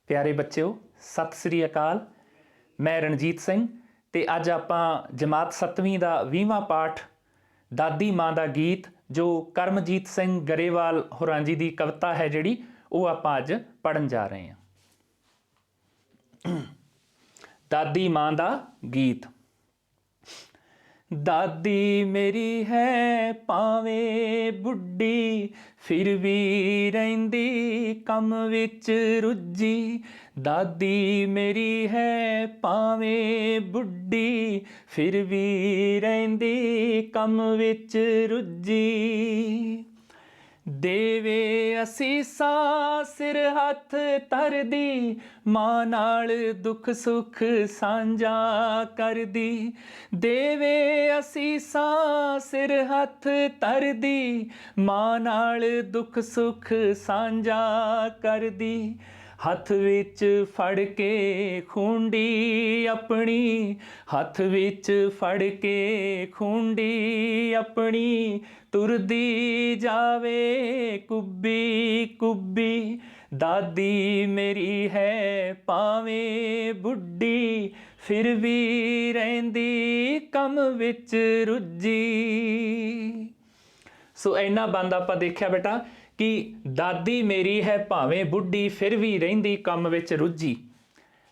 प्यारे बच्चों सत श्री अकाल। मैं रणजीत सिंह ते अज आपां जमात 7वीं का 20वां पाठ दादी माँ का गीत जो करमजीत सिंह गरेवाल होरां जी की कविता है जिहड़ी वो आपां अज पढ़न जा रहे हैं। दादी माँ का गीत। दादी मेरी है भावें बुढ़ी फिर भी रहिंदी कम विच रुझी। दादी मेरी है भावें बुढ़ी फिर भी रहिंदी कम विच रुझी। देवे असीसा सिर हथ धरदी मां नाल दुख सुख सांझा करदी। देवे असीसा सिर हथ धरदी मां नाल दुख सुख सांझा करदी। हथ विच फड़ के खूंडी अपनी हथ विच फड़ के खूंडी अपनी तुरदी जावे कुब्बी कुब्बी। दादी मेरी है भावें बुढ़ी फिर भी रहिंदी कम विच रुझी। सो इन्ना बंद आपां देखिया बेटा कि दादी मेरी है भावें बुढ़ी फिर भी रहिंदी कम विच रुझी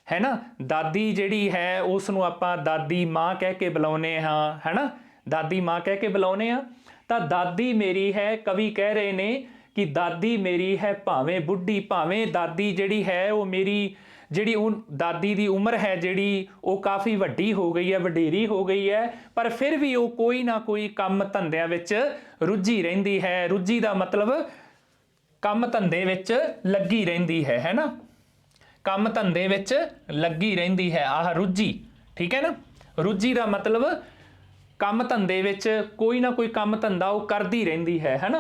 है ना। दादी जिहड़ी है उसनूं आपां दादी माँ कह के बुलाउने हाँ है ना, दादी माँ कह के बुलाउने हाँ। तो दादी मेरी है कवि कह रहे ने कि दादी मेरी है भावें बुढ़ी, भावें दादी जिहड़ी है वो मेरी जिहड़ी दादी की उम्र है जिहड़ी वो काफ़ी वड्डी हो गई है, वडेरी हो गई है, पर फिर भी वो कोई ना कोई काम धंधिਆਂ विच रुझी रहिंदी है। रुझी का मतलब काम धंधे विच लगी रहिंदी है ना, काम धंधे विच लगी रहिंदी है। आह रुझी ठीक है ना। रुझी का मतलब काम धंधे विच कोई ना कोई काम धंधा वो करती रहिंदी है ना।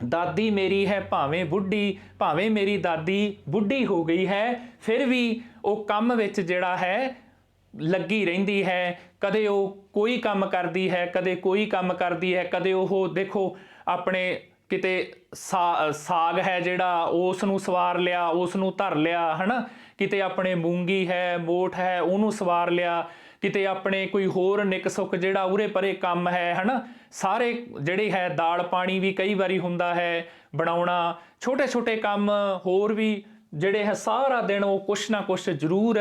दादी मेरी है भावें बुढ़ी, भावें मेरी दादी बुढ़ी हो गई है फिर भी वो काम विच जिहड़ा है लगी रहिंदी है। कदे वो कोई काम करती है, कदे कोई काम करती है, कदे वो देखो अपने किते साग है जिहड़ा उसनूं सवार लिया, उसनूं धर लिया है ना। किते अपने मूंगी है मोठ है उहनूं सवार लिया, किते अपने कोई होर निक सुख जिहड़ा उरे परे काम है ना। सारे जिहड़े है दाल पानी भी कई बारी हुंदा है बनाउणा, छोटे छोटे काम होर भी जिहड़े है सारा दिन वो कुछ ना कुछ जरूर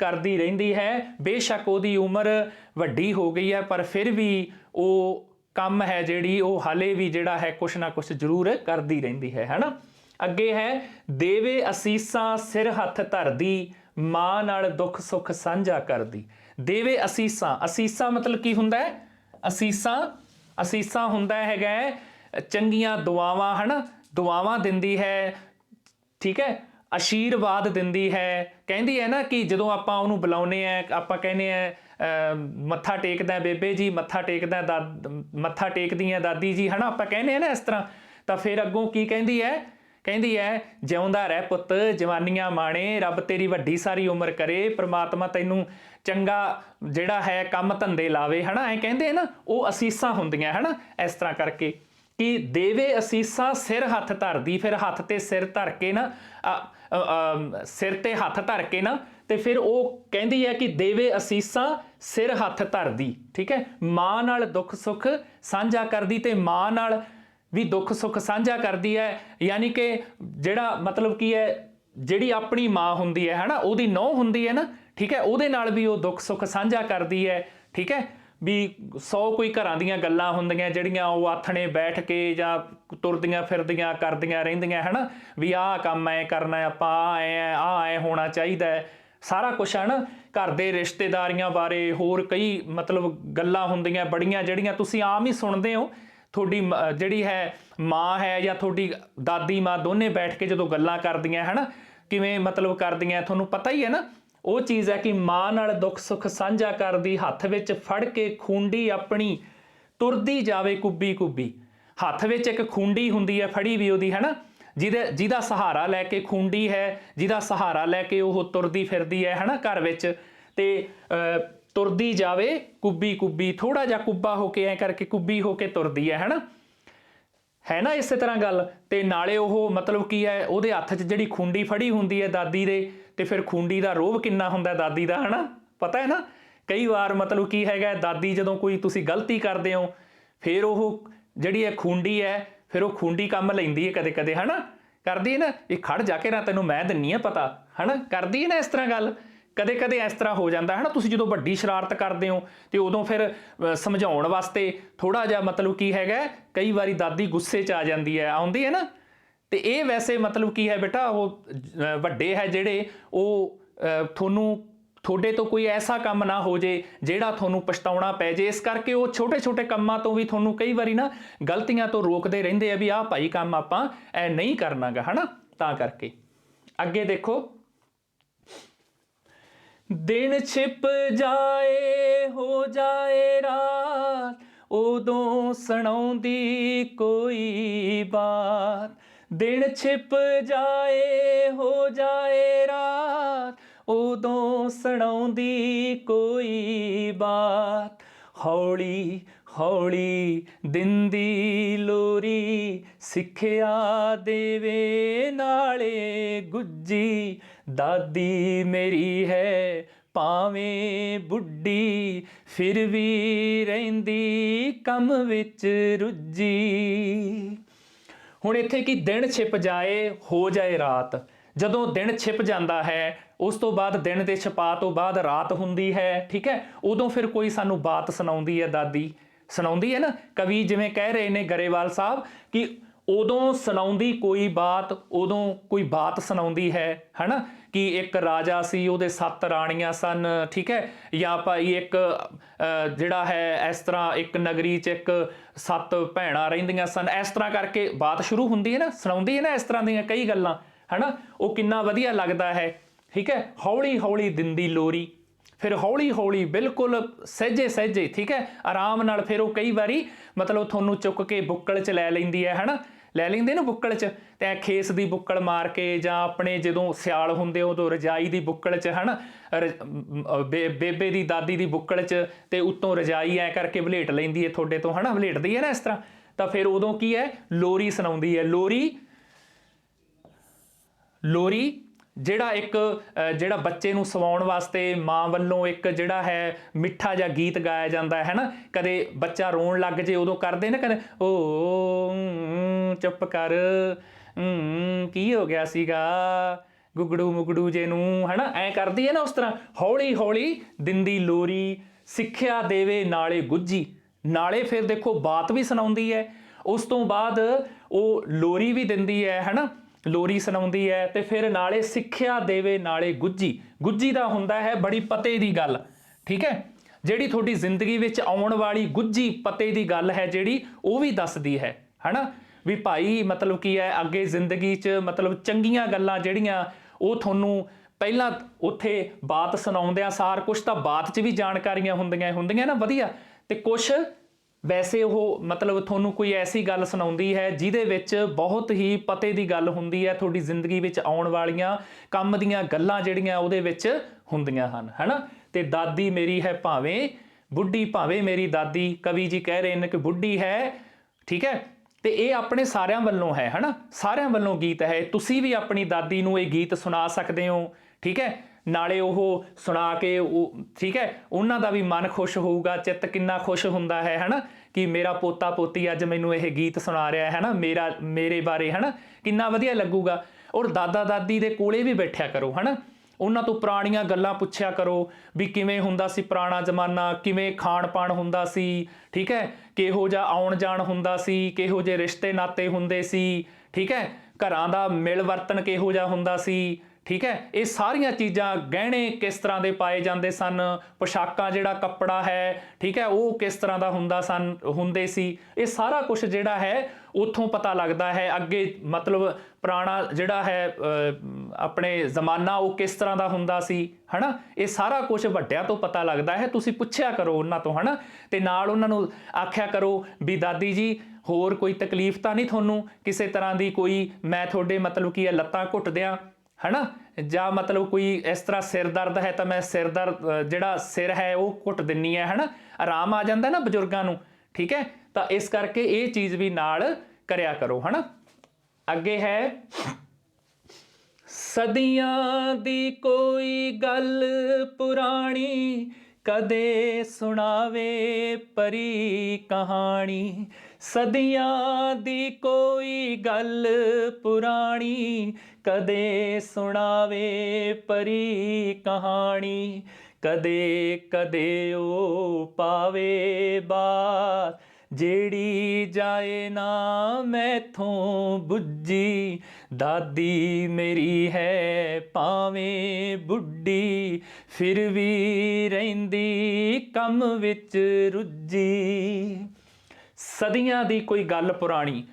करती रहिंदी है। बेशक उहदी उम्र वड्डी हो गई है पर फिर भी वो काम है जिहड़ी वो हाले भी जिहड़ा है कुछ ना कुछ जरूर करती रहिंदी है ना। अगे है देवे असीसा सिर हथ धरदी मां नाल दुख सुख सांझा करदी। देवे असीसा, असीसा मतलब की हुंदा है? असीसा असीसा हुंदा हैगा चंगियां दुआवां है ना, दुआवां दिंदी है ठीक है, आशीर्वाद दिंदी है। कहती है ना कि जो आपां उहनूं बुलाउने हैं आपां कहने मत्था टेकदा बेबे जी, मत्था टेकदा मत्था टेकदियां दादी जी है ना, आपां कहने हैं ना इस तरह। तो फिर अगों की कहती है, कहती है जिउंदा रह पुत जवानियां माणे रब तेरी वड्डी सारी उम्र करे, परमात्मा तैनूं चंगा जिहड़ा है काम धंधे लावे है ना। ऐ कहते हैं ना वो असीसा हुंदियां है ना। इस तरह करके कि देवे असीसा सिर हथ धरदी, फिर हथ ते सिर धर के ना सिर ते हथ धर के ना ते फिर वो कहती है कि देवे असीसा सिर हथ धरदी ठीक है। मां नाल दुख सुख सांझा करदी ते मां नाल भी दुख सुख सांझा करदी है। यानी कि जिहड़ा मतलब की है जिहड़ी अपनी माँ हुंदी है ना उहदी नौं हुंदी है ना ठीक है, उहदे नाल भी वो दुख सुख सांझा करदी है ठीक है। भी 100 कोई घरां दीयां गल्लां हुंदियां जिहड़ियां वो आथणे बैठ के जां तुरदियां फिरदियां करदियां रहिंदियां है ना। भी आह काम ऐ करना आपां ऐ होना चाहिदा है सारा कुछ है ना। घर दे रिश्तेदारियां बारे होर कई मतलब गल्लां हुंदियां बड़ियां जिहड़ियां तुसीं आम ही सुणदे हो। थोड़ी जिहड़ी है माँ है या थोड़ी दादी माँ दोने बैठ के जो गल्लां करदियां है ना किवें मतलब करदियां तुहानूं पता ही है ना। वो चीज़ है कि माँ नाल दुख सुख सांझा करदी, हथ विच फड़ के खूंडी अपनी तुरदी जावे कुब्बी कुब्बी। हथ विच एक खूंडी हुंदी है फड़ी भी उहदी है ना, जिहदा सहारा लैके खूंडी है जिहदा सहारा लैके वो तुरदी फिरदी है ना घर विच ते तुरदी जावे कुब्बी कुब्बी, थोड़ा जा कुब्बा होके ऐ करके कुब्बी होके तुरदी है ना। ਹੈ ਨਾ ਇਸੇ ਤਰ੍ਹਾਂ ਗੱਲ। ਤੇ ਨਾਲੇ ਉਹ ਮਤਲਬ ਕੀ ਹੈ, ਉਹਦੇ ਹੱਥ 'ਚ ਜਿਹੜੀ ਖੂੰਡੀ ਫੜੀ ਹੁੰਦੀ ਹੈ ਦਾਦੀ ਦੇ, ਤੇ ਫਿਰ ਖੂੰਡੀ ਦਾ ਰੋਹਬ ਕਿੰਨਾ ਹੁੰਦਾ ਦਾਦੀ ਦਾ, ਹਨਾ ਪਤਾ ਹੈ ਨਾ। ਕਈ ਵਾਰ ਮਤਲਬ ਕੀ ਹੈਗਾ, ਦਾਦੀ ਜਦੋਂ ਕੋਈ ਤੁਸੀਂ ਗਲਤੀ ਕਰਦੇ ਹੋ, ਫਿਰ ਉਹ ਜਿਹੜੀ ਹੈ ਖੂੰਡੀ ਹੈ, ਫਿਰ ਉਹ ਖੂੰਡੀ ਕੰਮ ਲੈਂਦੀ ਹੈ ਕਦੇ ਕਦੇ, ਹਨਾ ਕਰਦੀ ਹੈ ਨਾ, ਇਹ ਖੜ ਜਾ ਕੇ ਨਾ ਤੈਨੂੰ ਮੈਂ ਦਿੰਨੀ ਆ ਪਤਾ, ਹਨਾ ਕਰਦੀ ਹੈ ਨਾ ਇਸ ਤਰ੍ਹਾਂ ਗੱਲ। ਕਦੇ ਕਦੇ ਇਸ ਤਰ੍ਹਾਂ ਹੋ ਜਾਂਦਾ ਹੈ ਨਾ, ਤੁਸੀਂ ਜਦੋਂ ਵੱਡੀ ਸ਼ਰਾਰਤ ਕਰਦੇ ਹੋ ਤੇ ਉਦੋਂ ਫਿਰ ਸਮਝਾਉਣ ਵਾਸਤੇ ਥੋੜਾ ਜਿਹਾ ਮਤਲਬ ਕੀ ਹੈਗਾ, ਕਈ ਵਾਰੀ ਦਾਦੀ ਗੁੱਸੇ 'ਚ ਆ ਜਾਂਦੀ ਹੈ, ਆਉਂਦੀ ਹੈ ਨਾ। ਤੇ ਇਹ ਵੈਸੇ ਮਤਲਬ ਕੀ ਹੈ ਬੇਟਾ, ਉਹ ਵੱਡੇ ਹੈ ਜਿਹੜੇ, ਉਹ ਤੁਹਾਨੂੰ ਤੁਹਾਡੇ ਤੋਂ ਕੋਈ ਐਸਾ ਕੰਮ ਨਾ ਹੋ ਜੇ ਜਿਹੜਾ ਤੁਹਾਨੂੰ ਪਛਤਾਉਣਾ ਪੈ ਜੇ, ਇਸ ਕਰਕੇ ਉਹ ਛੋਟੇ ਛੋਟੇ ਕੰਮਾਂ ਤੋਂ ਵੀ ਤੁਹਾਨੂੰ ਕਈ ਵਾਰੀ ਨਾ ਗਲਤੀਆਂ ਤੋਂ ਰੋਕਦੇ ਰਹਿੰਦੇ ਆ ਵੀ ਆਹ ਭਾਈ ਕੰਮ ਆਪਾਂ ਐ ਨਹੀਂ ਕਰਨਾਗਾ, ਹਨਾ। ਤਾਂ ਕਰਕੇ ਅੱਗੇ ਦੇਖੋ, ਦਿਨ ਛਿਪ ਜਾਏ ਹੋ ਜਾਏ ਰਾਤ, ਉਦੋਂ ਸੁਣਾਉਂਦੀ ਕੋਈ ਬਾਤ। ਦਿਨ ਛਿਪ ਜਾਏ ਹੋ ਜਾਏ ਰਾਤ, ਉਦੋਂ ਸੁਣਾਉਂਦੀ ਕੋਈ ਬਾਤ। ਹੌਲੀ ਹੌਲੀ ਦਿੰਦੀ ਲੋਰੀ, ਸਿੱਖਿਆ ਦੇਵੇ ਨਾਲੇ ਗੁੱਜੀ। ਦਾਦੀ ਮੇਰੀ ਹੈ ਭਾਵੇਂ ਬੁੱਢੀ, ਫਿਰ ਵੀ ਰਹਿੰਦੀ ਕੰਮ ਵਿੱਚ ਰੁੱਝੀ। ਹੁਣ ਇੱਥੇ ਕੀ, ਦਿਨ ਛਿਪ ਜਾਏ ਹੋ ਜਾਏ ਰਾਤ, ਜਦੋਂ ਦਿਨ ਛਿਪ ਜਾਂਦਾ ਹੈ ਉਸ ਤੋਂ ਬਾਅਦ ਦਿਨ ਦੇ ਛਪਾ ਤੋਂ ਬਾਅਦ ਰਾਤ ਹੁੰਦੀ ਹੈ, ਠੀਕ ਹੈ, ਉਦੋਂ ਫਿਰ ਕੋਈ ਸਾਨੂੰ ਬਾਤ ਸੁਣਾਉਂਦੀ ਹੈ, ਦਾਦੀ ਸੁਣਾਉਂਦੀ ਹੈ ਨਾ। ਕਵੀ ਜਿਵੇਂ ਕਹਿ ਰਹੇ ਨੇ ਗਰੇਵਾਲ ਸਾਹਿਬ ਕਿ ਉਦੋਂ ਸੁਣਾਉਂਦੀ ਕੋਈ ਬਾਤ, ਉਦੋਂ ਕੋਈ ਬਾਤ ਸੁਣਾਉਂਦੀ ਹੈ, ਹਨਾ। ਕਿ ਇੱਕ ਰਾਜਾ ਸੀ, ਉਹਦੇ 7 ਰਾਣੀਆਂ ਸਨ, ਠੀਕ ਹੈ, ਜਾਂ ਭਾਈ ਇੱਕ ਜਿਹੜਾ ਹੈ ਇਸ ਤਰ੍ਹਾਂ ਇੱਕ ਨਗਰੀ 'ਚ ਇੱਕ 7 ਭੈਣਾਂ ਰਹਿੰਦੀਆਂ ਸਨ, ਇਸ ਤਰ੍ਹਾਂ ਕਰਕੇ ਬਾਤ ਸ਼ੁਰੂ ਹੁੰਦੀ ਹੈ ਨਾ, ਸੁਣਾਉਂਦੀ ਹੈ ਨਾ ਇਸ ਤਰ੍ਹਾਂ ਦੀਆਂ ਕਈ ਗੱਲਾਂ, ਹਨਾ। ਉਹ ਕਿੰਨਾ ਵਧੀਆ ਲੱਗਦਾ ਹੈ, ਠੀਕ ਹੈ। ਹੌਲੀ ਹੌਲੀ ਦਿੰਦੀ ਲੋਰੀ, ਫਿਰ ਹੌਲੀ ਹੌਲੀ ਬਿਲਕੁਲ ਸਹਿਜੇ ਸਹਿਜੇ, ਠੀਕ ਹੈ, ਆਰਾਮ ਨਾਲ। ਫਿਰ ਉਹ ਕਈ ਵਾਰੀ ਮਤਲਬ ਤੁਹਾਨੂੰ ਚੁੱਕ ਕੇ ਬੁੱਕਲ 'ਚ ਲੈ ਲੈਂਦੀ ਹੈ, ਹਨਾ, ਲੈ ਲੈਂਦੇ ਨਾ ਬੁੱਕਲ 'ਚ, ਤੇ ਖੇਸ ਦੀ ਬੁੱਕਲ ਮਾਰ ਕੇ, ਜਾਂ ਆਪਣੇ ਜਦੋਂ ਸਿਆਲ ਹੁੰਦੇ ਉਦੋਂ ਰਜਾਈ ਦੀ ਬੁੱਕਲ 'ਚ, ਹਨਾ, ਬੇਬੇ ਦੀ ਦਾਦੀ ਦੀ ਬੁੱਕਲ 'ਚ, ਤੇ ਉੱਤੋਂ ਰਜਾਈ ਐ ਕਰਕੇ ਵਲੇਟ ਲੈਂਦੀ ਹੈ ਤੁਹਾਡੇ ਤੋਂ, ਹਨਾ, ਵਲੇਟਦੀ ਹੈ ਨਾ ਇਸ ਤਰ੍ਹਾਂ। ਤਾਂ ਫਿਰ ਉਦੋਂ ਕੀ ਹੈ, ਲੋਰੀ ਸੁਣਾਉਂਦੀ ਹੈ। ਲੋਰੀ ਲੋਰੀ ਜਿਹੜਾ ਇੱਕ ਜਿਹੜਾ ਬੱਚੇ ਨੂੰ ਸਵਾਉਣ ਵਾਸਤੇ ਮਾਂ ਵੱਲੋਂ ਇੱਕ ਜਿਹੜਾ ਹੈ ਮਿੱਠਾ ਜਿਹਾ ਗੀਤ ਗਾਇਆ ਜਾਂਦਾ ਹੈ ਨਾ। ਕਦੇ ਬੱਚਾ ਰੋਣ ਲੱਗ ਜੇ ਉਦੋਂ ਕਰਦੇ ਨਾ, ਕਦੇ ਓ ਚੁੱਪ ਕਰ, ਕੀ ਹੋ ਗਿਆ ਸੀਗਾ ਗੁਗੜੂ ਮੁਗੜੂ ਜੇ ਨੂੰ, ਹਨਾ, ਐਂ ਕਰਦੀ ਹੈ ਨਾ ਉਸ ਤਰ੍ਹਾਂ। ਹੌਲੀ ਹੌਲੀ ਦਿੰਦੀ ਲੋਰੀ, ਸਿੱਖਿਆ ਦੇਵੇ ਨਾਲੇ ਗੁੱਝੀ। ਨਾਲੇ ਫਿਰ ਦੇਖੋ ਬਾਤ ਵੀ ਸੁਣਾਉਂਦੀ ਹੈ, ਉਸ ਤੋਂ ਬਾਅਦ ਉਹ ਲੋਰੀ ਵੀ ਦਿੰਦੀ ਹੈ, ਹਨਾ, ਲੋਰੀ ਸੁਣਾਉਂਦੀ ਹੈ, ਤੇ ਫਿਰ ਨਾਲੇ ਸਿੱਖਿਆ ਦੇਵੇ ਨਾਲੇ ਗੁੱਝੀ। ਗੁੱਝੀ ਦਾ ਹੁੰਦਾ ਹੈ ਬੜੀ ਪਤੇ ਦੀ ਗੱਲ, ਠੀਕ ਹੈ, ਜਿਹੜੀ ਤੁਹਾਡੀ ਜ਼ਿੰਦਗੀ ਵਿੱਚ ਆਉਣ ਵਾਲੀ ਗੁੱਝੀ ਪਤੇ ਦੀ ਗੱਲ ਹੈ ਜਿਹੜੀ, ਉਹ ਵੀ ਦੱਸਦੀ ਹੈ, ਹਨਾ। ਵੀ ਭਾਈ ਮਤਲਬ ਕੀ ਹੈ, ਅੱਗੇ ਜ਼ਿੰਦਗੀ 'ਚ ਮਤਲਬ ਚੰਗੀਆਂ ਗੱਲਾਂ ਜਿਹੜੀਆਂ ਉਹ ਤੁਹਾਨੂੰ ਪਹਿਲਾਂ ਉੱਥੇ ਬਾਤ ਸੁਣਾਉਂਦਿਆਂ ਸਾਰ, ਕੁਛ ਤਾਂ ਬਾਤ 'ਚ ਵੀ ਜਾਣਕਾਰੀਆਂ ਹੁੰਦੀਆਂ ਨਾ ਵਧੀਆ, ਤੇ ਕੁਛ ਵੈਸੇ ਉਹ ਮਤਲਬ ਤੁਹਾਨੂੰ ਕੋਈ ਐਸੀ ਗੱਲ ਸੁਣਾਉਂਦੀ ਹੈ ਜਿਹਦੇ ਵਿੱਚ ਬਹੁਤ ਹੀ ਪਤੇ ਦੀ ਗੱਲ ਹੁੰਦੀ ਹੈ, ਤੁਹਾਡੀ ਜ਼ਿੰਦਗੀ ਵਿੱਚ ਆਉਣ ਵਾਲੀਆਂ ਕੰਮ ਦੀਆਂ ਗੱਲਾਂ ਜਿਹੜੀਆਂ ਉਹਦੇ ਵਿੱਚ ਹੁੰਦੀਆਂ ਹਨ, ਹਨਾ। ਤੇ ਦਾਦੀ ਮੇਰੀ ਹੈ ਭਾਵੇਂ ਬੁੱਢੀ, ਭਾਵੇਂ ਮੇਰੀ ਦਾਦੀ, ਕਵੀ ਜੀ ਕਹਿ ਰਹੇ ਨੇ ਕਿ ਬੁੱਢੀ ਹੈ, ਠੀਕ ਹੈ। ਤੇ ਇਹ ਆਪਣੇ ਸਾਰਿਆਂ ਵੱਲੋਂ ਹੈ, ਹਨਾ, ਸਾਰਿਆਂ ਵੱਲੋਂ ਗੀਤ ਹੈ। ਤੁਸੀਂ ਵੀ ਆਪਣੀ ਦਾਦੀ ਨੂੰ ਇਹ ਗੀਤ ਸੁਣਾ ਸਕਦੇ ਹੋ, ਠੀਕ ਹੈ। ਨਾਲੇ ਉਹ ਸੁਣਾ ਕੇ ਉਹ, ਠੀਕ ਹੈ, ਉਹਨਾਂ ਦਾ ਵੀ ਮਨ ਖੁਸ਼ ਹੋਊਗਾ, ਚਿੱਤ ਕਿੰਨਾ ਖੁਸ਼ ਹੁੰਦਾ ਹੈ, ਹਨਾ, ਕਿ ਮੇਰਾ ਪੋਤਾ ਪੋਤੀ ਅੱਜ ਮੈਨੂੰ ਇਹ ਗੀਤ ਸੁਣਾ ਰਿਹਾ ਹੈ ਨਾ, ਮੇਰੇ ਬਾਰੇ, ਹਨਾ, ਕਿੰਨਾ ਵਧੀਆ ਲੱਗੂਗਾ। ਔਰ ਦਾਦਾ ਦਾਦੀ ਦੇ ਕੋਲੇ ਵੀ ਬੈਠਿਆ ਕਰੋ, ਹਨਾ, ਉਹਨਾਂ ਤੋਂ ਪੁਰਾਣੀਆਂ ਗੱਲਾਂ ਪੁੱਛਿਆ ਕਰੋ ਵੀ ਕਿਵੇਂ ਹੁੰਦਾ ਸੀ ਪੁਰਾਣਾ ਜ਼ਮਾਨਾ, ਕਿਵੇਂ ਖਾਣ ਪਾਣ ਹੁੰਦਾ ਸੀ, ਠੀਕ ਹੈ, ਕਿਹੋ ਜਿਹਾ ਆਉਣ ਜਾਣ ਹੁੰਦਾ ਸੀ, ਕਿਹੋ ਜਿਹੇ ਰਿਸ਼ਤੇ ਨਾਤੇ ਹੁੰਦੇ ਸੀ, ਠੀਕ ਹੈ, ਘਰਾਂ ਦਾ ਮਿਲ ਵਰਤਨ ਕਿਹੋ ਜਿਹਾ ਹੁੰਦਾ ਸੀ, ਠੀਕ ਹੈ। ਇਹ ਸਾਰੀਆਂ ਚੀਜ਼ਾਂ, ਗਹਿਣੇ ਕਿਸ ਤਰ੍ਹਾਂ ਦੇ ਪਾਏ ਜਾਂਦੇ ਸਨ, ਪੋਸ਼ਾਕਾਂ ਜਿਹੜਾ ਕੱਪੜਾ ਹੈ, ਠੀਕ ਹੈ, ਉਹ ਕਿਸ ਤਰ੍ਹਾਂ ਦਾ ਹੁੰਦੇ ਸੀ, ਇਹ ਸਾਰਾ ਕੁਝ ਜਿਹੜਾ ਹੈ ਉੱਥੋਂ ਪਤਾ ਲੱਗਦਾ ਹੈ। ਅੱਗੇ ਮਤਲਬ ਪੁਰਾਣਾ ਜਿਹੜਾ ਹੈ ਆਪਣੇ ਜ਼ਮਾਨਾ ਉਹ ਕਿਸ ਤਰ੍ਹਾਂ ਦਾ ਹੁੰਦਾ ਸੀ, ਹਨਾ, ਇਹ ਸਾਰਾ ਕੁਝ ਵੱਡਿਆਂ ਤੋਂ ਪਤਾ ਲੱਗਦਾ ਹੈ। ਤੁਸੀਂ ਪੁੱਛਿਆ ਕਰੋ ਉਹਨਾਂ ਤੋਂ, ਹਨਾ, ਤੇ ਨਾਲ ਉਹਨਾਂ ਨੂੰ ਆਖਿਆ ਕਰੋ ਵੀ ਦਾਦੀ ਜੀ ਹੋਰ ਕੋਈ ਤਕਲੀਫ ਤਾਂ ਨਹੀਂ ਤੁਹਾਨੂੰ ਕਿਸੇ ਤਰ੍ਹਾਂ ਦੀ, ਕੋਈ ਮੈਂ ਤੁਹਾਡੇ ਮਤਲਬ ਕੀ ਹੈ ਲੱਤਾਂ ਘੁੱਟ ਦਿਆਂ, ਹਨਾ, ਜਾਂ ਮਤਲਬ ਕੋਈ ਇਸ ਤਰ੍ਹਾਂ ਸਿਰ ਦਰਦ ਹੈ ਤਾਂ ਮੈਂ ਸਿਰ ਦਰਦ ਜਿਹੜਾ ਸਿਰ ਹੈ ਉਹ ਘੁੱਟ ਦਿੰਨੀ ਹੈ, ਹਨਾ, ਆਰਾਮ ਆ ਜਾਂਦਾ ਨਾ ਬਜ਼ੁਰਗਾਂ ਨੂੰ, ਠੀਕ ਹੈ। ਤਾਂ ਇਸ ਕਰਕੇ ਇਹ ਚੀਜ਼ ਵੀ ਨਾਲ ਕਰਿਆ ਕਰੋ ਹਨਾ। ਅੱਗੇ ਹੈ ਸਦੀਆਂ ਦੀ ਕੋਈ ਗੱਲ ਪੁਰਾਣੀ ਕਦੇ ਸੁਣਾਵੇ ਪਰੀ ਕਹਾਣੀ। ਸਦੀਆਂ ਦੀ ਕੋਈ ਗੱਲ ਪੁਰਾਣੀ ਕਦੇ ਸੁਣਾਵੇ ਪਰੀ ਕਹਾਣੀ। ਕਦੇ ਕਦੇ ਉਹ ਪਾਵੇ ਬਾਤ ਜਿਹੜੀ ਜਾਏ ਨਾ ਮੈਥੋਂ ਬੁੱਝੀ। ਦਾਦੀ ਮੇਰੀ ਹੈ ਭਾਵੇਂ ਬੁੱਢੀ ਫਿਰ ਵੀ ਰਹਿੰਦੀ ਕੰਮ ਵਿੱਚ ਰੁੱਝੀ। ਸਦੀਆਂ ਦੀ ਕੋਈ ਗੱਲ ਪੁਰਾਣੀ,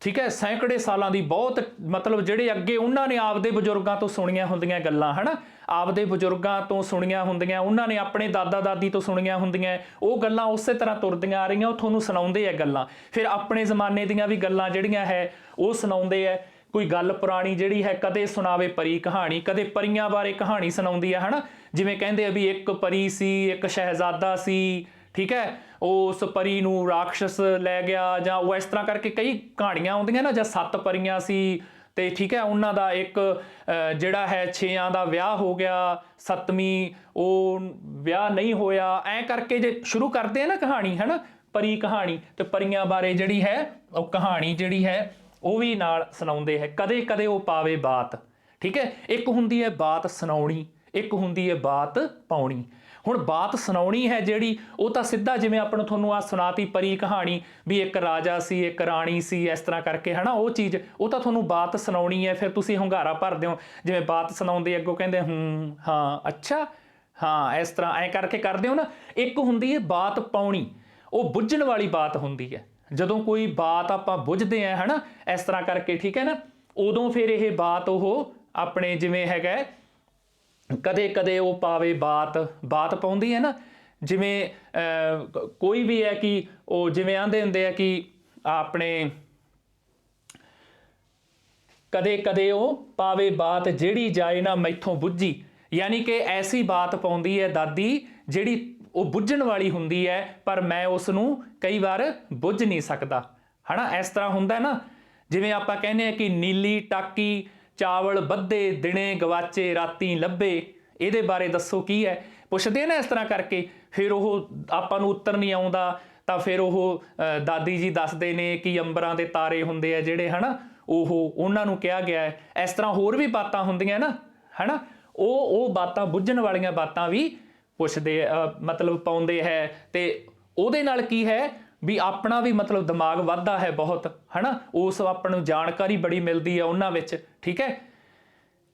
ਠੀਕ ਹੈ, ਸੈਂਕੜੇ ਸਾਲਾਂ ਦੀ, ਬਹੁਤ ਮਤਲਬ ਜਿਹੜੇ ਅੱਗੇ ਉਹਨਾਂ ਨੇ ਆਪਦੇ ਬਜ਼ੁਰਗਾਂ ਤੋਂ ਸੁਣੀਆਂ ਹੁੰਦੀਆਂ ਗੱਲਾਂ ਹੈ ਨਾ, ਆਪਦੇ ਬਜ਼ੁਰਗਾਂ ਤੋਂ ਸੁਣੀਆਂ ਹੁੰਦੀਆਂ, ਉਹਨਾਂ ਨੇ ਆਪਣੇ ਦਾਦਾ ਦਾਦੀ ਤੋਂ ਸੁਣੀਆਂ ਹੁੰਦੀਆਂ, ਉਹ ਗੱਲਾਂ ਉਸੇ ਤਰ੍ਹਾਂ ਤੁਰਦੀਆਂ ਆ ਰਹੀਆਂ, ਉਹ ਤੁਹਾਨੂੰ ਸੁਣਾਉਂਦੇ ਆ ਗੱਲਾਂ। ਫਿਰ ਆਪਣੇ ਜ਼ਮਾਨੇ ਦੀਆਂ ਵੀ ਗੱਲਾਂ ਜਿਹੜੀਆਂ ਹੈ ਉਹ ਸੁਣਾਉਂਦੇ ਆ। ਕੋਈ ਗੱਲ ਪੁਰਾਣੀ ਜਿਹੜੀ ਹੈ ਕਦੇ ਸੁਣਾਵੇ ਪਰੀ ਕਹਾਣੀ, ਕਦੇ ਪਰੀਆਂ ਬਾਰੇ ਕਹਾਣੀ ਸੁਣਾਉਂਦੀ ਆ ਹੈ ਨਾ। ਜਿਵੇਂ ਕਹਿੰਦੇ ਆ ਵੀ ਇੱਕ ਪਰੀ ਸੀ, ਇੱਕ ਸ਼ਹਿਜ਼ਾਦਾ ਸੀ, ਠੀਕ ਹੈ, ਉਸ ਪਰੀ ਨੂੰ ਰਾਖਸ਼ ਲੈ ਗਿਆ, ਜਾਂ ਉਹ ਇਸ ਤਰ੍ਹਾਂ ਕਰਕੇ ਕਈ ਕਹਾਣੀਆਂ ਆਉਂਦੀਆਂ ਨਾ, ਜਾਂ 7 ਪਰੀਆਂ ਸੀ ਤੇ ਠੀਕ ਹੈ ਉਹਨਾਂ ਦਾ ਇੱਕ ਜਿਹੜਾ ਹੈ 6 ਦਾ ਵਿਆਹ ਹੋ ਗਿਆ, 7ਵੀਂ ਉਹ ਵਿਆਹ ਨਹੀਂ ਹੋਇਆ, ਐਂ ਕਰਕੇ ਜੇ ਸ਼ੁਰੂ ਕਰਦੇ ਆ ਨਾ ਕਹਾਣੀ ਹੈ ਨਾ, ਪਰੀ ਕਹਾਣੀ, ਤੇ ਪਰੀਆਂ ਬਾਰੇ ਜਿਹੜੀ ਹੈ ਉਹ ਕਹਾਣੀ ਜਿਹੜੀ ਹੈ ਉਹ ਵੀ ਨਾਲ ਸੁਣਾਉਂਦੇ ਹੈ। ਕਦੇ ਕਦੇ ਉਹ ਪਾਵੇ ਬਾਤ, ਠੀਕ ਹੈ। ਇੱਕ ਹੁੰਦੀ ਹੈ ਬਾਤ ਸੁਣਾਉਣੀ, ਇੱਕ ਹੁੰਦੀ ਹੈ ਬਾਤ ਪਾਉਣੀ। ਹੁਣ ਬਾਤ ਸੁਣਾਉਣੀ ਹੈ ਜਿਹੜੀ, ਉਹ ਤਾਂ ਸਿੱਧਾ ਜਿਵੇਂ ਆਪਾਂ ਨੂੰ ਤੁਹਾਨੂੰ ਆ ਸੁਣਾਤੀ ਪਰੀ ਕਹਾਣੀ ਵੀ ਇੱਕ ਰਾਜਾ ਸੀ ਇੱਕ ਰਾਣੀ ਸੀ ਇਸ ਤਰ੍ਹਾਂ ਕਰਕੇ ਹੈ ਨਾ, ਉਹ ਚੀਜ਼ ਉਹ ਤਾਂ ਤੁਹਾਨੂੰ ਬਾਤ ਸੁਣਾਉਣੀ ਹੈ। ਫਿਰ ਤੁਸੀਂ ਹੁੰਗਾਰਾ ਭਰਦੇ ਹੋ, ਜਿਵੇਂ ਬਾਤ ਸੁਣਾਉਂਦੇ ਅੱਗੋਂ ਕਹਿੰਦੇ ਹਾਂ ਅੱਛਾ ਹਾਂ ਇਸ ਤਰ੍ਹਾਂ ਐਂ ਕਰਕੇ ਕਰਦੇ ਹੋ ਨਾ। ਇੱਕ ਹੁੰਦੀ ਹੈ ਬਾਤ ਪਾਉਣੀ, ਉਹ ਬੁੱਝਣ ਵਾਲੀ ਬਾਤ ਹੁੰਦੀ ਹੈ। ਜਦੋਂ ਕੋਈ ਬਾਤ ਆਪਾਂ ਬੁੱਝਦੇ ਹਾਂ ਹੈ ਨਾ ਇਸ ਤਰ੍ਹਾਂ ਕਰਕੇ, ਠੀਕ ਹੈ ਨਾ, ਉਦੋਂ ਫਿਰ ਇਹ ਬਾਤ ਉਹ ਆਪਣੇ ਜਿਵੇਂ ਹੈਗਾ ਕਦੇ ਕਦੇ ਉਹ ਪਾਵੇ ਬਾਤ, ਬਾਤ ਪਾਉਂਦੀ ਹੈ ਨਾ। ਜਿਵੇਂ ਕੋਈ ਵੀ ਹੈ ਕਿ ਉਹ ਜਿਵੇਂ ਆਂਦੇ ਹੁੰਦੇ ਆ ਕਿ ਆਪਣੇ ਕਦੇ ਕਦੇ ਉਹ ਪਾਵੇ ਬਾਤ ਜਿਹੜੀ ਜਾਏ ਨਾ ਮੈਥੋਂ ਬੁੱਝੀ, ਯਾਨੀ ਕਿ ਐਸੀ ਬਾਤ ਪਾਉਂਦੀ ਹੈ ਦਾਦੀ ਜਿਹੜੀ ਉਹ ਬੁੱਝਣ ਵਾਲੀ ਹੁੰਦੀ ਹੈ, ਪਰ ਮੈਂ ਉਸ ਨੂੰ ਕਈ ਵਾਰ ਬੁੱਝ ਨਹੀਂ ਸਕਦਾ ਹੈ ਨਾ। ਇਸ ਤਰ੍ਹਾਂ ਹੁੰਦਾ ਨਾ, ਜਿਵੇਂ ਆਪਾਂ ਕਹਿੰਦੇ ਹਾਂ ਕਿ ਨੀਲੀ ਟਾਕੀ ਚਾਵਲ ਬੱਧੇ ਦਿਨੇ ਗਵਾਚੇ ਰਾਤੀ ਲੱਭੇ, ਇਹਦੇ ਬਾਰੇ ਦੱਸੋ ਕੀ ਹੈ, ਪੁੱਛਦੇ ਨਾ ਇਸ ਤਰ੍ਹਾਂ ਕਰਕੇ। ਫਿਰ ਉਹ ਆਪਾਂ ਨੂੰ ਉੱਤਰ ਨਹੀਂ ਆਉਂਦਾ ਤਾਂ ਫਿਰ ਉਹ ਦਾਦੀ ਜੀ ਦੱਸਦੇ ਨੇ ਕਿ ਅੰਬਰਾਂ ਦੇ ਤਾਰੇ ਹੁੰਦੇ ਆ ਜਿਹੜੇ ਹੈ ਨਾ, ਉਹਨਾਂ ਨੂੰ ਕਿਹਾ ਗਿਆ ਹੈ। ਇਸ ਤਰ੍ਹਾਂ ਹੋਰ ਵੀ ਬਾਤਾਂ ਹੁੰਦੀਆਂ ਨਾ ਹੈ ਨਾ, ਉਹ ਬਾਤਾਂ ਬੁੱਝਣ ਵਾਲੀਆਂ ਬਾਤਾਂ ਵੀ ਪੁੱਛਦੇ ਮਤਲਬ ਪਾਉਂਦੇ ਹੈ। ਤੇ ਉਹਦੇ ਨਾਲ ਕੀ ਹੈ ਵੀ ਆਪਣਾ ਵੀ ਮਤਲਬ ਦਿਮਾਗ ਵੱਧਦਾ ਹੈ ਬਹੁਤ ਹੈ ਨਾ, ਉਸ ਆਪਾਂ ਨੂੰ ਜਾਣਕਾਰੀ ਬੜੀ ਮਿਲਦੀ ਹੈ ਉਹਨਾਂ ਵਿੱਚ, ਠੀਕ ਹੈ।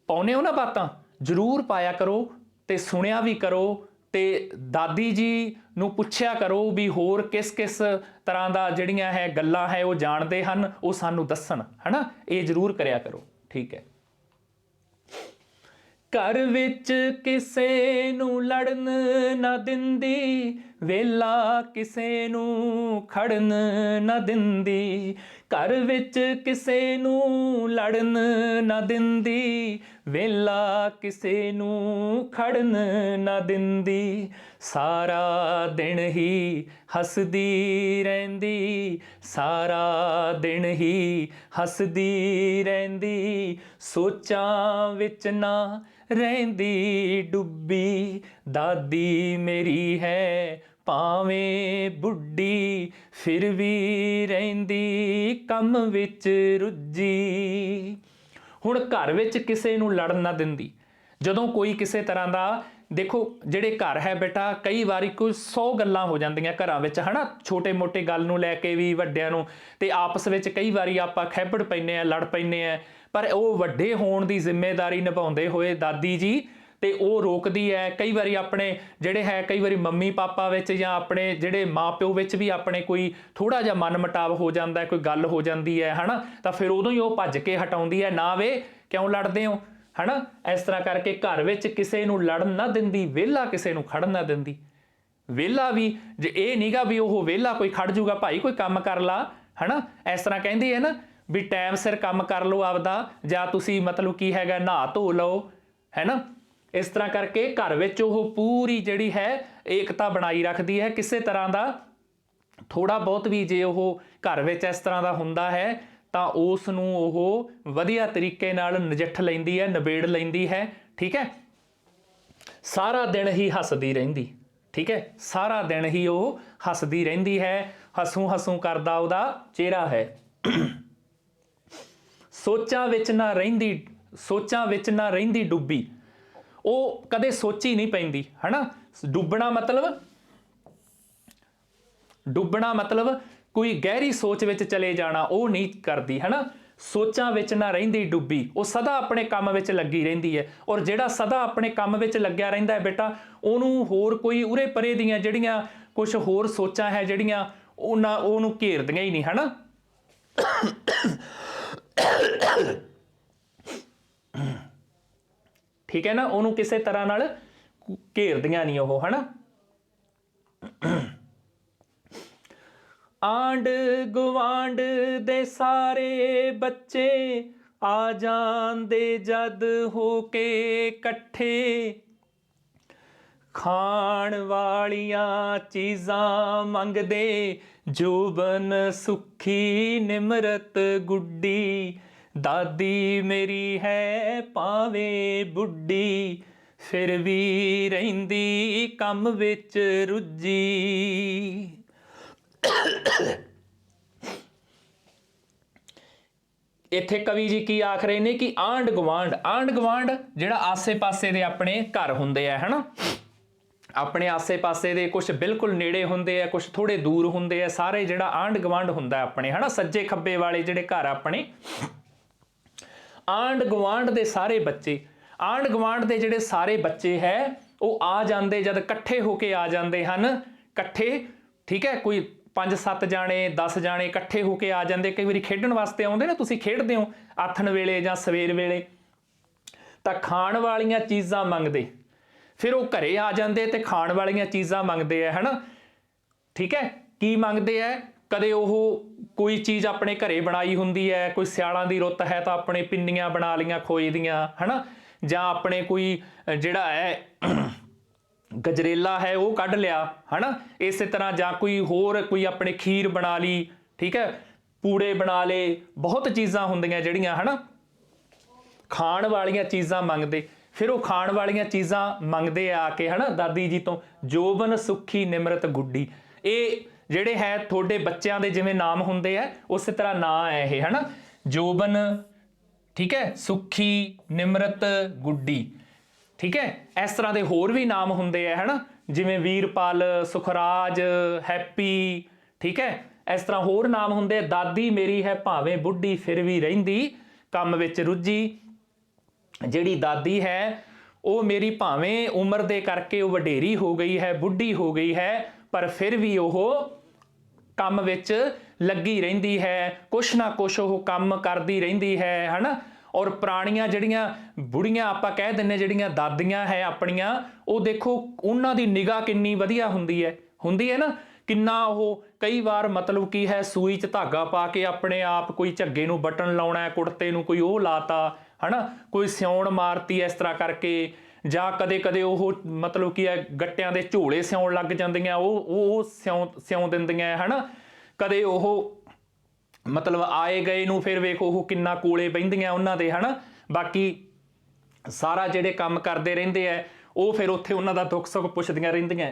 ਪਾਉਂਦੇ ਹੋ ਨਾ ਬਾਤਾਂ, ਜ਼ਰੂਰ ਪਾਇਆ ਕਰੋ ਤੇ ਸੁਣਿਆ ਵੀ ਕਰੋ, ਤੇ ਦਾਦੀ ਜੀ ਨੂੰ ਪੁੱਛਿਆ ਕਰੋ ਵੀ ਹੋਰ ਕਿਸ ਕਿਸ ਤਰ੍ਹਾਂ ਦਾ ਜਿਹੜੀਆਂ ਹੈ ਗੱਲਾਂ ਹੈ ਉਹ ਜਾਣਦੇ ਹਨ, ਉਹ ਸਾਨੂੰ ਦੱਸਣ ਹੈ ਨਾ, ਇਹ ਜ਼ਰੂਰ ਕਰਿਆ ਕਰੋ, ਠੀਕ ਹੈ। ਘਰ ਵਿੱਚ ਕਿਸੇ ਨੂੰ ਲੜਨ ਨਾ ਦਿੰਦੀ, ਵੇਲਾ ਕਿਸੇ ਨੂੰ ਖੜਨ ਨਾ ਦਿੰਦੀ। ਘਰ ਵਿੱਚ ਕਿਸੇ ਨੂੰ ਲੜਨ ਨਾ ਦਿੰਦੀ, ਵੇਲਾ ਕਿਸੇ ਨੂੰ ਖੜਨ ਨਾ ਦਿੰਦੀ। ਸਾਰਾ ਦਿਨ ਹੀ ਹੱਸਦੀ ਰਹਿੰਦੀ, ਸਾਰਾ ਦਿਨ ਹੀ ਹੱਸਦੀ ਰਹਿੰਦੀ, ਸੋਚਾਂ ਵਿੱਚ ਨਾ ਰਹਿੰਦੀ ਡੁੱਬੀ। ਦਾਦੀ ਮੇਰੀ ਹੈ ਭਾਵੇਂ ਬੁੱਢੀ ਫਿਰ ਵੀ ਰਹਿੰਦੀ ਕੰਮ ਵਿੱਚ ਰੁੱਝੀ। ਹੁਣ ਘਰ ਵਿੱਚ ਕਿਸੇ ਨੂੰ ਲੜਨ ਨਾ ਦਿੰਦੀ, ਜਦੋਂ ਕੋਈ ਕਿਸੇ ਤਰ੍ਹਾਂ ਦਾ, ਦੇਖੋ ਜਿਹੜੇ ਘਰ ਹੈ ਬੇਟਾ ਕਈ ਵਾਰੀ ਕੋਈ 100 ਗੱਲਾਂ ਹੋ ਜਾਂਦੀਆਂ ਘਰਾਂ ਵਿੱਚ ਹੈ ਨਾ, ਛੋਟੇ ਮੋਟੇ ਗੱਲ ਨੂੰ ਲੈ ਕੇ ਵੀ ਵੱਡਿਆਂ ਨੂੰ, ਤੇ ਆਪਸ ਵਿੱਚ ਕਈ ਵਾਰੀ ਆਪਾਂ ਖਹਿਬੜ ਪੈਂਦੇ ਹਾਂ, ਲੜ ਪੈਂਦੇ ਹਾਂ, ਪਰ ਉਹ ਵੱਡੇ ਹੋਣ ਦੀ ਜ਼ਿੰਮੇਵਾਰੀ ਨਿਭਾਉਂਦੇ ਹੋਏ ਦਾਦੀ ਜੀ ਤੇ ਉਹ ਰੋਕਦੀ ਹੈ। ਕਈ ਵਾਰੀ ਆਪਣੇ ਜਿਹੜੇ ਹੈ ਕਈ ਵਾਰੀ ਮੰਮੀ ਪਾਪਾ ਵਿੱਚ ਜਾਂ ਆਪਣੇ ਜਿਹੜੇ ਮਾਂ ਪਿਓ ਵਿੱਚ ਵੀ ਆਪਣੇ ਕੋਈ ਥੋੜਾ ਜਿਹਾ ਮਨ ਮੁਟਾਵ ਹੋ ਜਾਂਦਾ, ਕੋਈ ਗੱਲ ਹੋ ਜਾਂਦੀ ਹੈ ਨਾ, ਤਾਂ ਫਿਰ ਉਦੋਂ ਹੀ ਉਹ ਭੱਜ ਕੇ ਹਟਾਉਂਦੀ ਹੈ, ਨਾ ਵੇ ਕਿਉਂ ਲੜਦੇ ਹੋ ਹੈ ਨਾ। ਇਸ ਤਰ੍ਹਾਂ ਕਰਕੇ ਘਰ ਵਿੱਚ ਕਿਸੇ ਨੂੰ ਲੜਨ ਨਾ ਦਿੰਦੀ, ਵਿਹਲਾ ਕਿਸੇ ਨੂੰ ਖੜਨ ਨਾ ਦਿੰਦੀ। ਵਿਹਲਾ ਵੀ ਜੇ ਇਹ ਨਹੀਂਗਾ ਵੀ ਉਹ ਵਿਹਲਾ ਕੋਈ ਖੜ ਜੂਗਾ, ਭਾਈ ਕੋਈ ਕੰਮ ਕਰ ਲਾ ਹੈ ਨਾ, ਇਸ ਤਰ੍ਹਾਂ ਕਹਿੰਦੀ ਹੈ ਨਾ ਵੀ ਟਾਈਮ ਸਿਰ ਕੰਮ ਕਰ ਲਓ ਆਪਦਾ, ਜਾਂ ਤੁਸੀਂ ਮਤਲਬ ਕੀ ਹੈਗਾ ਨਹਾ ਧੋ ਲਓ ਹੈ ਨਾ। ਇਸ ਤਰ੍ਹਾਂ ਕਰਕੇ ਘਰ ਵਿੱਚ ਉਹ ਪੂਰੀ ਜਿਹੜੀ ਹੈ ਏਕਤਾ ਬਣਾਈ ਰੱਖਦੀ ਹੈ, ਕਿਸੇ ਤਰ੍ਹਾਂ ਦਾ ਥੋੜਾ ਬਹੁਤ ਵੀ ਜੇ ਉਹ ਘਰ ਵਿੱਚ ਇਸ ਤਰ੍ਹਾਂ ਦਾ ਹੁੰਦਾ ਹੈ ਤਾਂ ਉਸ ਨੂੰ ਉਹ ਵਧੀਆ ਤਰੀਕੇ ਨਾਲ ਨਜਿੱਠ ਲੈਂਦੀ ਹੈ, ਨਿਬੇੜ ਲੈਂਦੀ ਹੈ। ਠੀਕ ਹੈ, ਸਾਰਾ ਦਿਨ ਹੀ ਹੱਸਦੀ ਰਹਿੰਦੀ। ਠੀਕ ਹੈ, ਸਾਰਾ ਦਿਨ ਹੀ ਉਹ ਹੱਸਦੀ ਰਹਿੰਦੀ ਹੈ, ਹਸੂ ਹਸੂ ਕਰਦਾ ਉਹਦਾ ਚਿਹਰਾ ਹੈ। ਸੋਚਾਂ ਵਿੱਚ ਨਾ ਰਹਿੰਦੀ ਡੁੱਬੀ। ਉਹ ਕਦੇ ਸੋਚੀ ਨਹੀਂ ਪੈਂਦੀ, ਹੈ ਨਾ। ਡੁੱਬਣਾ ਮਤਲਬ ਕੋਈ ਗਹਿਰੀ ਸੋਚ ਵਿੱਚ ਚਲੇ ਜਾਣਾ, ਉਹ ਨਹੀਂ ਕਰਦੀ, ਹੈ ਨਾ। ਸੋਚਾਂ ਵਿੱਚ ਨਾ ਰਹਿੰਦੀ ਡੁੱਬੀ, ਉਹ ਸਦਾ ਆਪਣੇ ਕੰਮ ਵਿੱਚ ਲੱਗੀ ਰਹਿੰਦੀ ਹੈ। ਔਰ ਜਿਹੜਾ ਸਦਾ ਆਪਣੇ ਕੰਮ ਵਿੱਚ ਲੱਗਿਆ ਰਹਿੰਦਾ ਹੈ ਬੇਟਾ, ਉਹਨੂੰ ਹੋਰ ਕੋਈ ਉਰੇ ਪਰੇ ਦੀਆਂ ਜਿਹੜੀਆਂ ਕੁਝ ਹੋਰ ਸੋਚਾਂ ਹੈ ਜਿਹੜੀਆਂ ਉਹਨੂੰ ਘੇਰਦੀਆਂ ਹੀ ਨਹੀਂ, ਹੈ ਨਾ। ਠੀਕ ਹੈ ਨਾ, ਉਹਨੂੰ ਕਿਸੇ ਤਰ੍ਹਾਂ ਨਾਲ ਘੇਰਦੀਆਂ ਨਹੀਂ ਉਹ, ਹੈ ਨਾ। ਆਂਢ ਗੁਆਂਢ ਦੇ ਸਾਰੇ ਬੱਚੇ ਆ ਜਾਂਦੇ ਜਦ ਹੋ ਕੇ ਇਕੱਠੇ, ਖਾਣ ਵਾਲੀਆਂ ਚੀਜ਼ਾਂ ਮੰਗਦੇ ਜੋਬਨ ਸੁੱਖੀ ਨਿਮਰਤ ਗੁੱਡੀ। ਦਾਦੀ ਮੇਰੀ ਹੈ ਭਾਵੇਂ ਬੁੱਢੀ, ਫਿਰ ਵੀ ਰਹਿੰਦੀ ਕੰਮ ਵਿੱਚ ਰੁੱਝੀ। ਇੱਥੇ ਕਵੀ ਜੀ ਕੀ ਆਖ ਰਹੇ ਨੇ ਕਿ ਆਂਢ ਗੁਆਂਢ ਜਿਹੜਾ ਆਸੇ ਪਾਸੇ ਦੇ ਆਪਣੇ ਘਰ ਹੁੰਦੇ ਆ, ਹੈ ਨਾ। ਆਪਣੇ ਆਸੇ ਪਾਸੇ ਦੇ ਕੁਝ ਬਿਲਕੁਲ ਨੇੜੇ ਹੁੰਦੇ ਆ, ਕੁਝ ਥੋੜੇ ਦੂਰ ਹੁੰਦੇ ਆ, ਸਾਰੇ ਜਿਹੜਾ ਆਂਢ ਗੁਆਂਢ ਹੁੰਦਾ ਆਪਣੇ, ਹੈ ਨਾ। ਸੱਜੇ ਖੱਬੇ ਵਾਲੇ ਜਿਹੜੇ ਘਰ ਆਪਣੇ, ਆਂਢ ਗੁਆਂਢ ਦੇ ਸਾਰੇ ਬੱਚੇ, ਆਂਢ ਗੁਆਂਢ ਦੇ ਜਿਹੜੇ ਸਾਰੇ ਬੱਚੇ ਹੈ ਉਹ ਆ ਜਾਂਦੇ ਜਦ ਇਕੱਠੇ ਹੋ ਕੇ ਆ ਜਾਂਦੇ ਹਨ, ਇਕੱਠੇ। ਠੀਕ ਹੈ, ਕੋਈ 5-7 ਜਾਣੇ 10 ਜਾਣੇ ਇਕੱਠੇ ਹੋ ਕੇ ਆ ਜਾਂਦੇ। ਕਈ ਵਾਰੀ ਖੇਡਣ ਵਾਸਤੇ ਆਉਂਦੇ ਨਾ, ਤੁਸੀਂ ਖੇਡਦੇ ਹੋ ਆਥਣ ਵੇਲੇ ਜਾਂ ਸਵੇਰ ਵੇਲੇ, ਤਾਂ ਖਾਣ ਵਾਲੀਆਂ ਚੀਜ਼ਾਂ ਮੰਗਦੇ। ਫਿਰ ਉਹ ਘਰੇ ਆ ਜਾਂਦੇ ਤੇ ਖਾਣ ਵਾਲੀਆਂ ਚੀਜ਼ਾਂ ਮੰਗਦੇ ਆ, ਹੈ ਨਾ। ਠੀਕ ਹੈ, ਕੀ ਮੰਗਦੇ ਆ? ਕਦੇ ਉਹ ਕੋਈ ਚੀਜ਼ ਆਪਣੇ ਘਰੇ ਬਣਾਈ ਹੁੰਦੀ ਹੈ, ਕੋਈ ਸਿਆਲਾਂ ਦੀ ਰੁੱਤ ਹੈ ਤਾਂ ਆਪਣੇ ਪਿੰਨੀਆਂ ਬਣਾ ਲਈਆਂ ਖੋਏ ਦੀਆਂ, ਹੈ ਨਾ। ਜਾਂ ਆਪਣੇ ਕੋਈ ਜਿਹੜਾ ਹੈ ਗਜਰੇਲਾ ਹੈ ਉਹ ਕੱਢ ਲਿਆ, ਹੈ ਨਾ। ਇਸੇ ਤਰ੍ਹਾਂ ਜਾਂ ਕੋਈ ਆਪਣੇ ਖੀਰ ਬਣਾ ਲਈ। ਠੀਕ ਹੈ, ਪੂੜੇ ਬਣਾ ਲਏ, ਬਹੁਤ ਚੀਜ਼ਾਂ ਹੁੰਦੀਆਂ ਜਿਹੜੀਆਂ, ਹੈ ਨਾ। ਖਾਣ ਵਾਲੀਆਂ ਚੀਜ਼ਾਂ ਮੰਗਦੇ। ਫਿਰ ਉਹ ਖਾਣ ਵਾਲੀਆਂ ਚੀਜ਼ਾਂ ਮੰਗਦੇ ਆ ਕੇ, ਹੈ ਨਾ, ਦਾਦੀ ਜੀ ਤੋਂ। ਜੋਬਨ ਸੁੱਖੀ ਨਿਮਰਤ ਗੁੱਡੀ, ਇਹ ਜਿਹੜੇ ਹੈ ਤੁਹਾਡੇ ਬੱਚਿਆਂ ਦੇ ਜਿਵੇਂ ਨਾਮ ਹੁੰਦੇ ਆ ਉਸੇ ਤਰ੍ਹਾਂ ਨਾਂ ਹੈ ਇਹ, ਹੈ ਨਾ। ਜੋਬਨ, ਠੀਕ ਹੈ, ਸੁੱਖੀ ਨਿਮਰਤ ਗੁੱਡੀ। ਠੀਕ ਹੈ, ਇਸ ਤਰ੍ਹਾਂ ਦੇ ਹੋਰ ਵੀ ਨਾਮ ਹੁੰਦੇ ਆ, ਹੈ ਨਾ, ਜਿਵੇਂ ਵੀਰਪਾਲ, ਸੁਖਰਾਜ, ਹੈਪੀ। ਠੀਕ ਹੈ, ਇਸ ਤਰ੍ਹਾਂ ਹੋਰ ਨਾਮ ਹੁੰਦੇ ਆ। ਦਾਦੀ ਮੇਰੀ ਹੈ ਭਾਵੇਂ ਬੁੱਢੀ, ਫਿਰ ਵੀ ਰਹਿੰਦੀ ਕੰਮ ਵਿੱਚ ਰੁੱਝੀ। ਜਿਹੜੀ ਦਾਦੀ ਹੈ ਉਹ ਮੇਰੀ ਭਾਵੇਂ ਉਮਰ ਦੇ ਕਰਕੇ ਉਹ ਵਡੇਰੀ ਹੋ ਗਈ ਹੈ, ਬੁੱਢੀ ਹੋ ਗਈ ਹੈ, ਪਰ ਫਿਰ ਵੀ ਉਹ ਕੰਮ ਵਿੱਚ ਲੱਗੀ ਰਹਿੰਦੀ ਹੈ, ਕੁਛ ਨਾ ਕੁਛ ਉਹ ਕੰਮ ਕਰਦੀ ਰਹਿੰਦੀ ਹੈ, ਹੈ ਨਾ। ਔਰ ਪੁਰਾਣੀਆਂ ਜਿਹੜੀਆਂ ਬੁੜੀਆਂ ਆਪਾਂ ਕਹਿ ਦਿੰਦੇ ਜਿਹੜੀਆਂ ਦਾਦੀਆਂ ਹੈ ਆਪਣੀਆਂ, ਉਹ ਦੇਖੋ ਉਹਨਾਂ ਦੀ ਨਿਗਾਹ ਕਿੰਨੀ ਵਧੀਆ ਹੁੰਦੀ ਹੈ ਨਾ। ਕਿੰਨਾ ਉਹ ਕਈ ਵਾਰ ਮਤਲਬ ਕੀ ਹੈ ਸੂਈ 'ਚ ਧਾਗਾ ਪਾ ਕੇ ਆਪਣੇ ਆਪ ਕੋਈ ਝੱਗੇ ਨੂੰ ਬਟਨ ਲਾਉਣਾ ਹੈ, ਕੁੜਤੇ ਨੂੰ ਕੋਈ ਉਹ ਲਾਤਾ, ਹੈ ਨਾ, ਕੋਈ ਸਿਉਣ ਮਾਰਤੀ ਇਸ ਤਰ੍ਹਾਂ ਕਰਕੇ। ਜਾਂ ਕਦੇ ਕਦੇ ਉਹ ਮਤਲਬ ਕੀ ਹੈ ਗੱਟਿਆਂ ਦੇ ਝੋਲੇ ਸਿਉਣ ਲੱਗ ਜਾਂਦੀਆਂ, ਉਹ ਸਿਉਂ ਦਿੰਦੀਆਂ, ਹੈ ਨਾ। ਕਦੇ ਉਹ ਮਤਲਬ ਆਏ ਗਏ ਨੂੰ ਫਿਰ ਵੇਖੋ ਉਹ ਕਿੰਨਾ ਕੋਲੇ ਬਹਿੰਦੀਆਂ ਉਹਨਾਂ ਦੇ, ਹੈ ਨਾ। ਬਾਕੀ ਸਾਰਾ ਜਿਹੜੇ ਕੰਮ ਕਰਦੇ ਰਹਿੰਦੇ ਆ ਉਹ ਫਿਰ ਉੱਥੇ ਉਹਨਾਂ ਦਾ ਦੁੱਖ ਸੁੱਖ ਪੁੱਛਦੀਆਂ ਰਹਿੰਦੀਆਂ,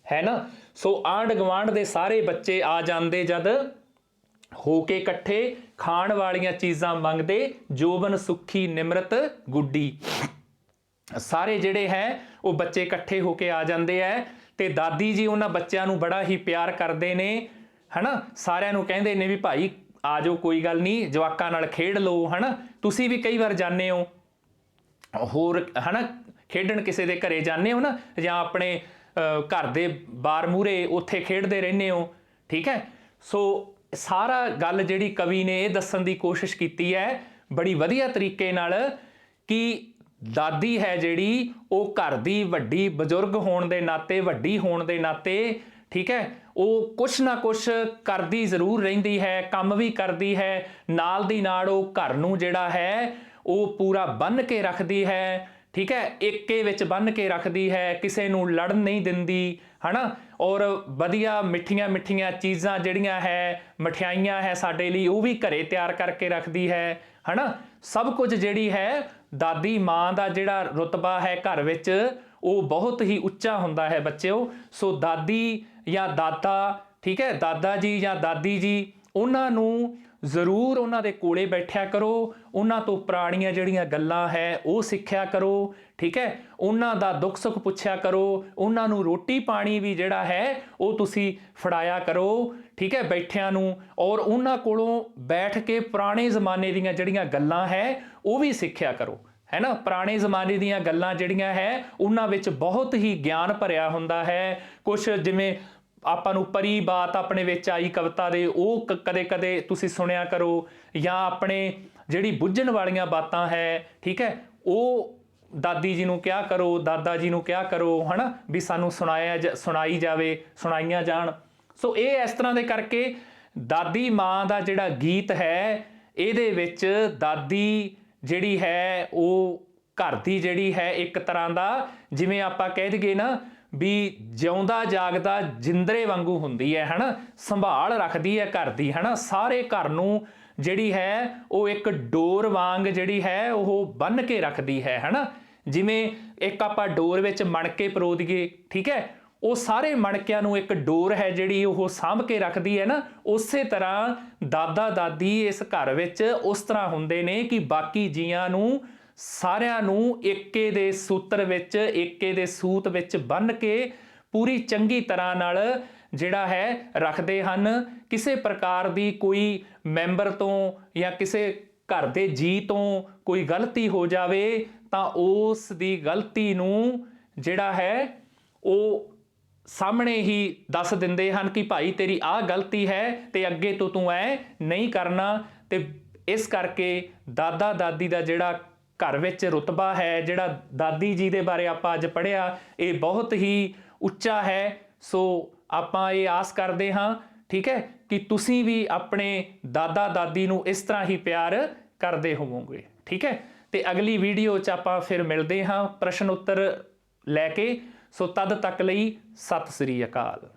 ਹੈ ਨਾ। ਸੋ ਆਂਢ ਗੁਆਂਢ ਦੇ ਸਾਰੇ ਬੱਚੇ ਆ ਜਾਂਦੇ ਜਦ ਹੋ ਕੇ ਇਕੱਠੇ, ਖਾਣ ਵਾਲੀਆਂ ਚੀਜ਼ਾਂ ਮੰਗਦੇ ਜੋਬਨ ਸੁੱਖੀ ਨਿਮਰਤ ਗੁੱਡੀ। ਸਾਰੇ ਜਿਹੜੇ ਹੈ ਉਹ ਬੱਚੇ ਇਕੱਠੇ ਹੋ ਕੇ ਆ ਜਾਂਦੇ ਹੈ ਤੇ ਦਾਦੀ ਜੀ ਉਹਨਾਂ ਬੱਚਿਆਂ ਨੂੰ ਬੜਾ ਹੀ ਪਿਆਰ ਕਰਦੇ ਨੇ, ਹੈ ਨਾ। ਸਾਰਿਆਂ ਨੂੰ ਕਹਿੰਦੇ ਨੇ ਵੀ ਭਾਈ ਆ ਜਾਓ, ਕੋਈ ਗੱਲ ਨਹੀਂ, ਜਵਾਕਾਂ ਨਾਲ ਖੇਡ ਲਓ, ਹੈ ਨਾ। ਤੁਸੀਂ ਵੀ ਕਈ ਵਾਰ ਜਾਂਦੇ ਹੋ ਹੋਰ, ਹੈ ਨਾ, ਖੇਡਣ ਕਿਸੇ ਦੇ ਘਰੇ ਜਾਂਦੇ ਹੋ ਨਾ, ਜਾਂ ਆਪਣੇ ਘਰ ਦੇ ਬਾਰ ਮੂਹਰੇ ਉੱਥੇ ਖੇਡਦੇ ਰਹਿੰਦੇ ਹੋ। ਠੀਕ ਹੈ, ਸੋ ਸਾਰਾ ਗੱਲ ਜਿਹੜੀ ਕਵੀ ਨੇ ਇਹ ਦੱਸਣ ਦੀ ਕੋਸ਼ਿਸ਼ ਕੀਤੀ ਹੈ ਬੜੀ ਵਧੀਆ ਤਰੀਕੇ ਨਾਲ ਕਿ ਦਾਦੀ ਹੈ ਜਿਹੜੀ ਉਹ ਘਰ ਦੀ ਵੱਡੀ ਬਜ਼ੁਰਗ ਹੋਣ ਦੇ ਨਾਤੇ, ਵੱਡੀ ਹੋਣ ਦੇ ਨਾਤੇ, ਠੀਕ ਹੈ, ਉਹ ਕੁਛ ਨਾ ਕੁਛ ਕਰਦੀ ਜ਼ਰੂਰ ਰਹਿੰਦੀ ਹੈ, ਕੰਮ ਵੀ ਕਰਦੀ ਹੈ, ਨਾਲ ਦੀ ਨਾਲ ਉਹ ਘਰ ਨੂੰ ਜਿਹੜਾ ਹੈ ਉਹ ਪੂਰਾ ਬੰਨ੍ਹ ਕੇ ਰੱਖਦੀ ਹੈ। ठीक है, एके विच बन के रखदी है, किसी नूं लड़न नहीं दिंदी है ना। और वधिया मिठियां मिठियां चीज़ां जिहड़ियां है, मठियाइयां है साडे लई वो भी घरे तैयार करके रखदी है ना। सब कुछ जिहड़ी है दादी माँ दा जिहड़ा रुतबा है घर विच वो बहुत ही उच्चा हुंदा है बच्चों। सो दादी या दादा, ठीक है, दादा जी या दादी जी, उन्हां नूं ਜ਼ਰੂਰ ਉਹਨਾਂ ਦੇ ਕੋਲੇ ਬੈਠਿਆ ਕਰੋ, ਉਹਨਾਂ ਤੋਂ ਪੁਰਾਣੀਆਂ ਜਿਹੜੀਆਂ ਗੱਲਾਂ ਹੈ ਉਹ ਸਿੱਖਿਆ ਕਰੋ, ਠੀਕ ਹੈ। ਉਹਨਾਂ ਦਾ ਦੁੱਖ ਸੁੱਖ ਪੁੱਛਿਆ ਕਰੋ, ਉਹਨਾਂ ਨੂੰ ਰੋਟੀ ਪਾਣੀ ਵੀ ਜਿਹੜਾ ਹੈ ਉਹ ਤੁਸੀਂ ਫੜਾਇਆ ਕਰੋ, ਠੀਕ ਹੈ, ਬੈਠਿਆਂ ਨੂੰ। ਔਰ ਉਹਨਾਂ ਕੋਲੋਂ ਬੈਠ ਕੇ ਪੁਰਾਣੇ ਜ਼ਮਾਨੇ ਦੀਆਂ ਜਿਹੜੀਆਂ ਗੱਲਾਂ ਹੈ ਉਹ ਵੀ ਸਿੱਖਿਆ ਕਰੋ, है ना। पुराने ज़माने दीयां गल्लां जिहड़ियां है उन्हां विच बहुत ही ज्ञान भरिया हुंदा है। कुछ जिवें ਆਪਾਂ ਨੂੰ परी बात अपने विच आई कविता दे ਉਹ कदे कदे तुसीं सुनिया करो, या अपने जिहड़ी बुझण वालियां बातां है, ठीक है, ਉਹ दादी जी नूं क्या करो, दादा जी नूं क्या करो, है ना, भी सानूं सुनाई जावे, सुनाईयां जाण। सो ਇਹ इस तरह दे करके दादी माँ ਦਾ ਜਿਹੜਾ गीत है ਇਹਦੇ ਵਿੱਚ दादी ਜਿਹੜੀ ਹੈ ਉਹ ਘਰ ਦੀ ਜਿਹੜੀ ਹੈ ਇੱਕ ਤਰ੍ਹਾਂ ਦਾ ਜਿਵੇਂ ਆਪਾਂ ਕਹਿ ਦਈਏ ਨਾ ਵੀ ਜਿਉਂਦਾ ਜਾਗਦਾ ਜਿੰਦਰੇ ਵਾਂਗੂ ਹੁੰਦੀ ਹੈ ਨਾ, ਸੰਭਾਲ ਰੱਖਦੀ ਹੈ ਘਰ ਦੀ, ਹੈ ਨਾ। ਸਾਰੇ ਘਰ ਨੂੰ ਜਿਹੜੀ ਹੈ ਉਹ ਇੱਕ ਡੋਰ ਵਾਂਗ ਜਿਹੜੀ ਹੈ ਉਹ ਬੰਨ੍ਹ ਕੇ ਰੱਖਦੀ ਹੈ ਨਾ। ਜਿਵੇਂ ਇੱਕ ਆਪਾਂ ਡੋਰ ਵਿੱਚ ਮਣਕੇ ਪਰੋ ਦਈਏ, ਠੀਕ ਹੈ, ਉਹ ਸਾਰੇ ਮਣਕਿਆਂ ਨੂੰ ਇੱਕ ਡੋਰ ਹੈ ਜਿਹੜੀ ਉਹ ਸਾਂਭ ਕੇ ਰੱਖਦੀ ਹੈ ਨਾ। ਉਸੇ ਤਰ੍ਹਾਂ ਦਾਦਾ ਦਾਦੀ ਇਸ ਘਰ ਵਿੱਚ ਉਸ ਤਰ੍ਹਾਂ ਹੁੰਦੇ ਨੇ ਕਿ ਬਾਕੀ ਜੀਆਂ ਨੂੰ ਸਾਰਿਆਂ ਨੂੰ ਏਕੇ ਦੇ ਸੂਤਰ ਵਿੱਚ, ਏਕੇ ਦੇ ਸੂਤ ਵਿੱਚ ਬੰਨ੍ਹ ਕੇ ਪੂਰੀ ਚੰਗੀ ਤਰ੍ਹਾਂ ਨਾਲ ਜਿਹੜਾ ਹੈ ਰੱਖਦੇ ਹਨ। ਕਿਸੇ ਪ੍ਰਕਾਰ ਦੀ ਕੋਈ ਮੈਂਬਰ ਤੋਂ ਜਾਂ ਕਿਸੇ ਘਰ ਦੇ ਜੀ ਤੋਂ ਕੋਈ ਗਲਤੀ ਹੋ ਜਾਵੇ ਤਾਂ ਉਸ ਦੀ ਗਲਤੀ ਨੂੰ ਜਿਹੜਾ ਹੈ ਉਹ ਸਾਹਮਣੇ ਹੀ ਦੱਸ ਦਿੰਦੇ ਹਨ ਕਿ ਭਾਈ ਤੇਰੀ ਆਹ ਗਲਤੀ ਹੈ ਤੇ ਅੱਗੇ ਤੋਂ ਤੂੰ ਐ ਨਹੀਂ ਕਰਨਾ। ਤੇ ਇਸ ਕਰਕੇ ਦਾਦਾ ਦਾਦੀ ਦਾ ਜਿਹੜਾ ਘਰ ਵਿੱਚ ਰੁਤਬਾ ਹੈ, ਜਿਹੜਾ ਦਾਦੀ ਜੀ ਦੇ ਬਾਰੇ ਆਪਾਂ ਅੱਜ ਪੜ੍ਹਿਆ, ਇਹ ਬਹੁਤ ਹੀ ਉੱਚਾ ਹੈ। ਸੋ ਆਪਾਂ ਇਹ ਆਸ ਕਰਦੇ ਹਾਂ, ਠੀਕ ਹੈ, ਕਿ ਤੁਸੀਂ ਵੀ ਆਪਣੇ ਦਾਦਾ ਦਾਦੀ ਨੂੰ ਇਸ ਤਰ੍ਹਾਂ ਹੀ ਪਿਆਰ ਕਰਦੇ ਹੋਵੋਗੇ, ਠੀਕ ਹੈ। ਤੇ ਅਗਲੀ ਵੀਡੀਓ 'ਚ ਆਪਾਂ ਫਿਰ ਮਿਲਦੇ ਹਾਂ ਪ੍ਰਸ਼ਨ ਉੱਤਰ ਲੈ ਕੇ। ਸੋ ਤਦ ਤੱਕ ਲਈ ਸਤਿ ਸ੍ਰੀ ਅਕਾਲ।